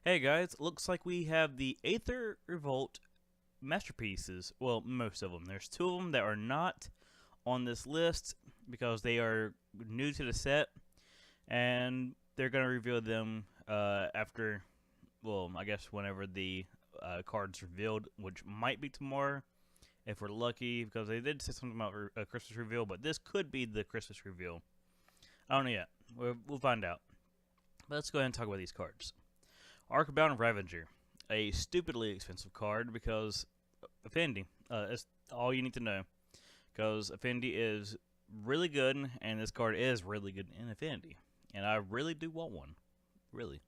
Hey guys, looks like we have the Aether Revolt masterpieces. Well, most of them. There's two of them that are not on this list because they are new to the set, and they're going to reveal them after, well, I guess whenever the card's revealed, which might be tomorrow if we're lucky, because they did say something about a Christmas reveal, but this could be the Christmas reveal. I don't know yet. We'll find out. But let's go ahead and talk about these cards. Arcbound Ravager, a stupidly expensive card because Affinity. That's all you need to know. Because Affinity is really good, and this card is really good in Affinity. And I really do want one. Really.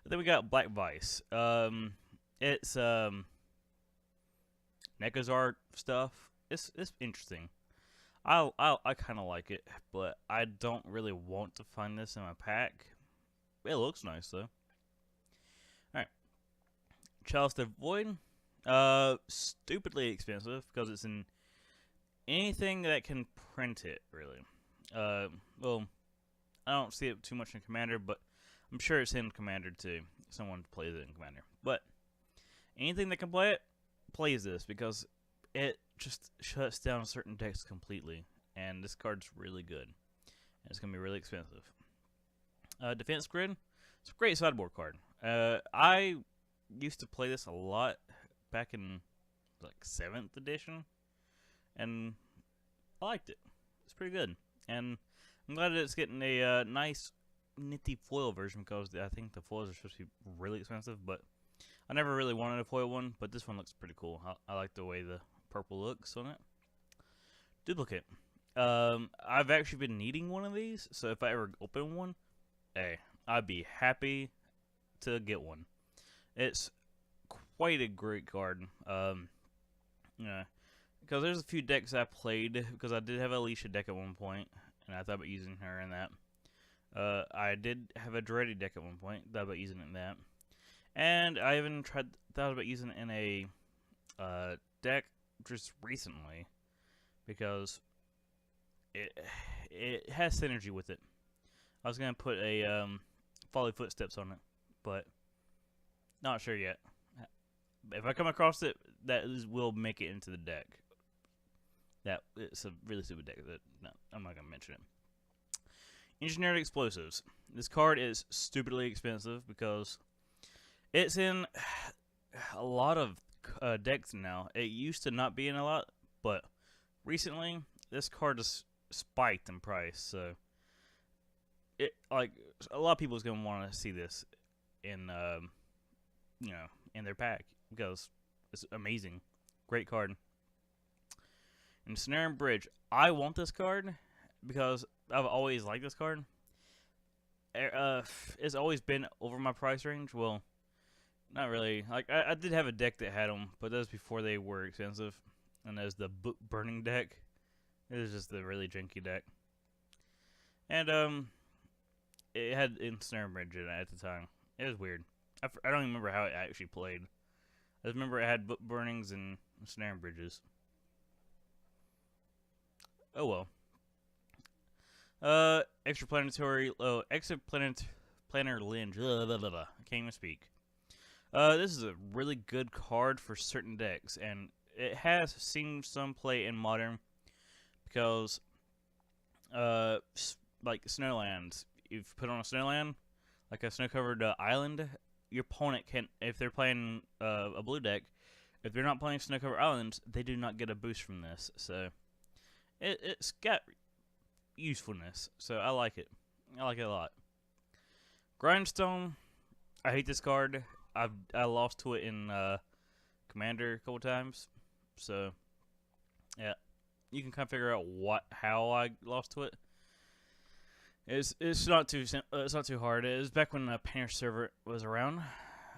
Then we got Black Vice. It's Nekazar stuff. It's interesting. I kind of like it, but I don't really want to find this in my pack. It looks nice though. Alright. Chalice of Void. Stupidly expensive because it's in anything that can print it, really. Well, I don't see it too much in Commander, but I'm sure it's in Commander too. Someone plays it in Commander. But anything that can play it, plays this because it just shuts down certain decks completely. And this card's really good. And it's going to be really expensive. Defense Grid. It's a great sideboard card. I used to play this a lot back in like 7th edition, and I liked it. It's pretty good, and I'm glad that it's getting a nice nifty foil version because I think the foils are supposed to be really expensive, but I never really wanted a foil one, but this one looks pretty cool. I like the way the purple looks on it. Duplicate. I've actually been needing one of these, so if I ever open one, hey, I'd be happy to get one. It's quite a great card. Yeah, because there's a few decks I played because I did have a Alicia deck at one point, and I thought about using her in that. I did have a Dready deck at one point, thought about using it in that, and I even thought about using it in a deck just recently because it has synergy with it. I was gonna put a Folly Footsteps on it, but not sure yet. If I come across it, will make it into the deck. That it's a really stupid deck. No, I'm not gonna mention it. Engineered Explosives. This card is stupidly expensive because it's in a lot of decks now. It used to not be in a lot, but recently this card has spiked in price. So it like a lot of people is gonna want to see this in in their pack because it's amazing, great card. And Snare Bridge, I want this card because I've always liked this card. It's always been over my price range. Well, not really. Like I did have a deck that had them, but that was before they were expensive. And there's the book burning deck. It was just the really janky deck. And it had Snare Bridge in it at the time. It was weird. I don't even remember how it actually played. I just remember it had book burnings and snare bridges. Oh well. Extraplanetary. Exoplanar Lynch. I can't even speak. This is a really good card for certain decks, and it has seen some play in Modern because, like Snowlands. If you put on a Snowland, like a snow-covered island, your opponent can, if they're playing a blue deck, if they're not playing Snow-Covered Islands, they do not get a boost from this. So it's got usefulness. So I like it. I like it a lot. Grindstone. I hate this card. I lost to it in Commander a couple times. So yeah, you can kind of figure out how I lost to it. It's not too hard. It was back when Painter Server was around,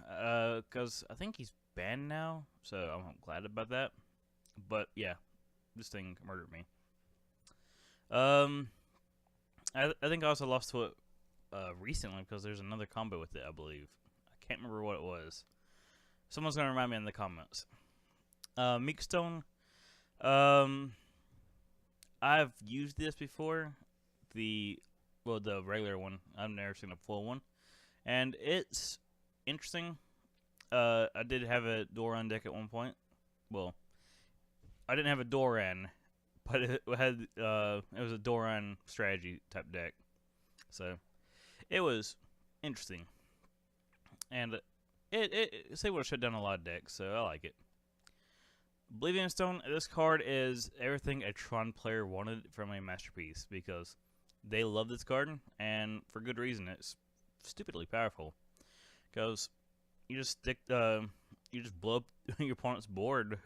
because I think he's banned now, so I'm glad about that. But yeah, this thing murdered me. I think I also lost to it recently because there's another combo with it. I believe I can't remember what it was. Someone's gonna remind me in the comments. Meekstone. I've used this before. The regular one. I've never seen a full one, and it's interesting. I did have a Doran deck at one point. Well, I didn't have a Doran, but it had it was a Doran strategy type deck. So it was interesting, and it would have shut down a lot of decks. So I like it. Oblivion Stone. This card is everything a Tron player wanted from a masterpiece because they love this card, and for good reason. It's stupidly powerful because you just stick you just blow up your opponent's board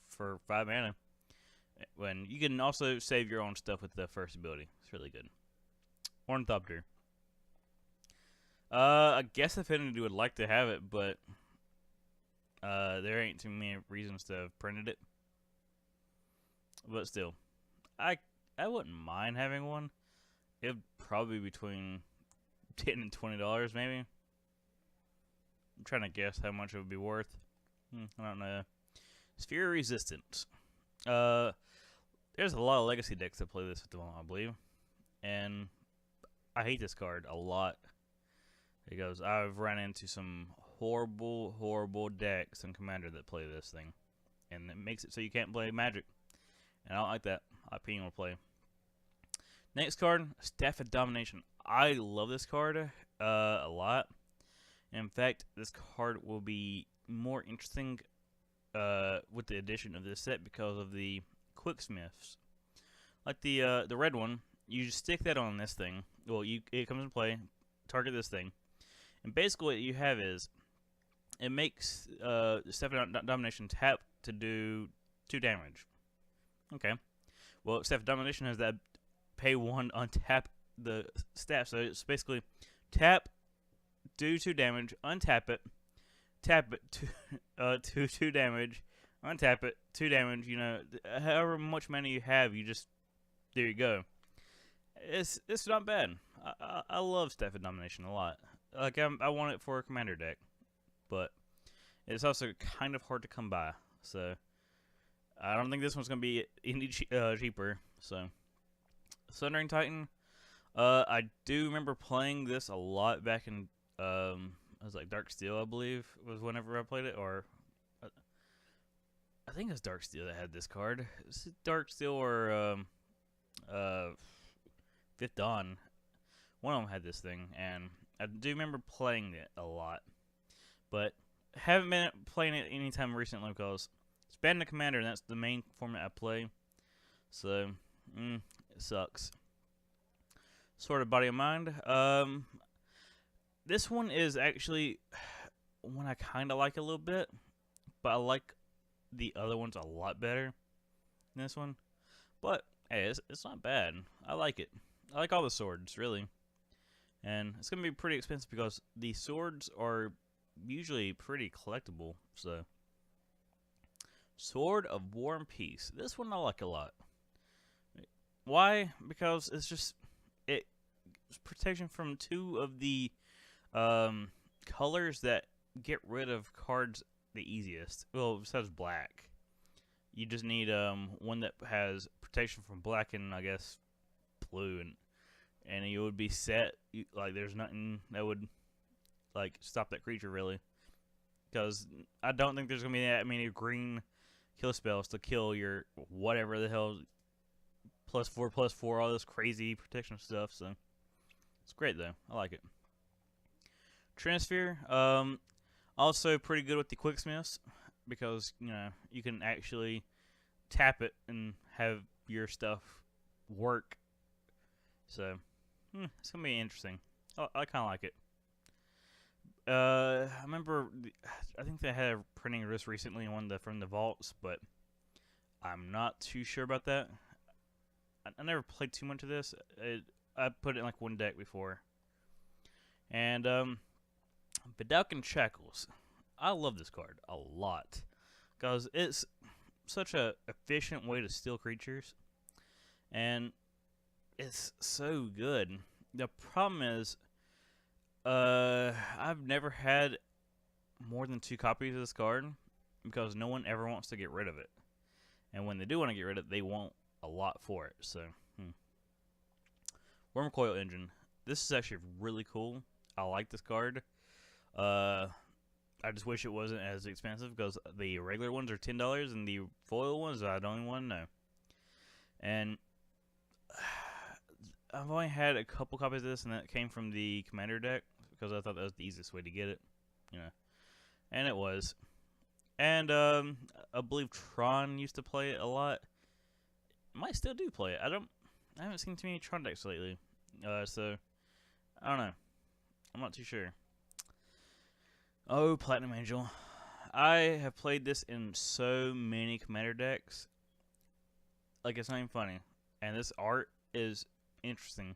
for 5 mana. When you can also save your own stuff with the first ability. It's really good. Ornithopter. I guess Affinity would like to have it, but there ain't too many reasons to have printed it. But still, I wouldn't mind having one. It'd probably be between $10 and $20 maybe. I'm trying to guess how much it would be worth. I don't know. Sphere Resistance. There's a lot of legacy decks that play this at the moment, I believe. And I hate this card a lot. Because I've run into some horrible, horrible decks in Commander that play this thing. And it makes it so you can't play Magic. And I don't like that. I ping will play. Next card, Staff of Domination. I love this card a lot. In fact, this card will be more interesting with the addition of this set because of the Quicksmiths. Like the red one, you just stick that on this thing. Well, it comes into play, target this thing. And basically what you have is, it makes Staff of Domination tap to do 2 damage. Okay. Well, Staff of Domination has that pay 1, untap the staff. So it's basically tap, do 2 damage, untap it, tap it to 2 damage, untap it, 2 damage. You know, however much mana you have, you just, there you go. It's not bad. I love Staff of Domination a lot. Like I want it for a Commander deck, but it's also kind of hard to come by. So I don't think this one's gonna be any cheaper. So Sundering Titan. I do remember playing this a lot back in it was like Dark Steel, I believe, was whenever I played it, or I think it was Dark Steel that had this card. It's Dark Steel or Fifth Dawn. One of them had this thing, and I do remember playing it a lot, but haven't been playing it anytime recently because it's banned to Commander, and that's the main format I play. So it sucks. Sort of Body of Mind. This one is actually one I kind of like a little bit, but I like the other ones a lot better than this one. But hey, it's not bad. I like it. I like all the swords, really. And it's going to be pretty expensive because the swords are usually pretty collectible. So, Sword of War and Peace. This one I like a lot. Why? Because it's just, it's protection from 2 of the colors that get rid of cards the easiest. Well, besides black. You just need one that has protection from black and, I guess, blue, and you would be set. Like, there's nothing that would like stop that creature really, because I don't think there's gonna be that many green kill spells to kill your whatever the hell +4/+4, all this crazy protection stuff. So it's great though. I like it. Transfer, also pretty good with the Quicksmiths because you know you can actually tap it and have your stuff work. So it's gonna be interesting. I kind of like it. I remember, I think they had a printing of this recently from the vaults, but I'm not too sure about that. I never played too much of this. I put it in like one deck before. And padauk and shackles. I love this card a lot because it's such a efficient way to steal creatures, and it's so good. The problem is, I've never had more than 2 copies of this card because no one ever wants to get rid of it, and when they do want to get rid of it, they want a lot for it. So, Worm Coil Engine. This is actually really cool. I like this card. Uh, I just wish it wasn't as expensive because the regular ones are $10 and the foil ones I don't even want to know. And I've only had a couple copies of this, and that came from the Commander deck because I thought that was the easiest way to get it, you know. And it was. And I believe Tron used to play it a lot. Might still do play it. I haven't seen too many Tron decks lately. So I don't know. I'm not too sure. Oh, Platinum Angel. I have played this in so many Commander decks. Like, it's not even funny. And this art is interesting.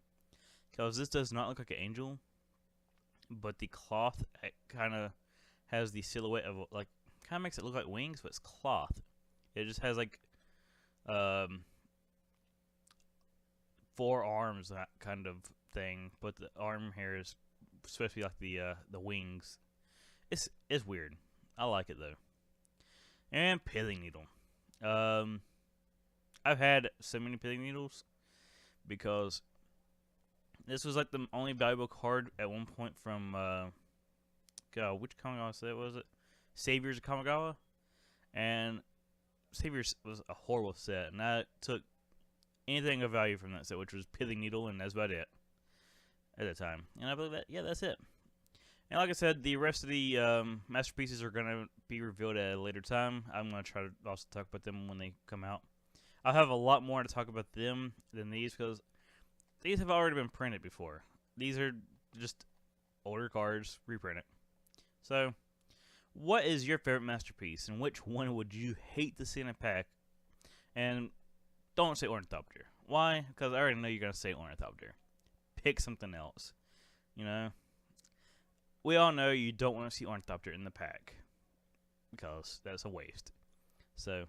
Because this does not look like an angel. But the cloth kind of has the silhouette of, like, kind of makes it look like wings, but it's cloth. It just has, like, 4 arms, that kind of thing. But the arm here is supposed to be like the wings. It's weird. I like it though. And Pithing Needle. I've had so many Pithing Needles because this was like the only valuable card at one point from God, which Kamigawa set was it? Saviors of Kamigawa. And Saviors was a horrible set, and I took anything of value from that set, which was Pithing Needle, and that's about it at the time. And I believe that, yeah, that's it. And like I said, the rest of the masterpieces are going to be revealed at a later time. I'm going to try to also talk about them when they come out. I'll have a lot more to talk about them than these because these have already been printed before. These are just older cards, reprinted. So, what is your favorite masterpiece, and which one would you hate to see in a pack? And don't say Ornithopter. Why? Because I already know you're going to say Ornithopter. Pick something else. You know? We all know you don't want to see Ornithopter in the pack. Because that's a waste. So,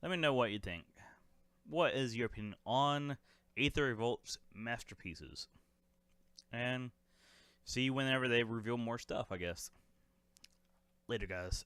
let me know what you think. What is your opinion on Aether Revolt's masterpieces? And see you whenever they reveal more stuff, I guess. Later, guys.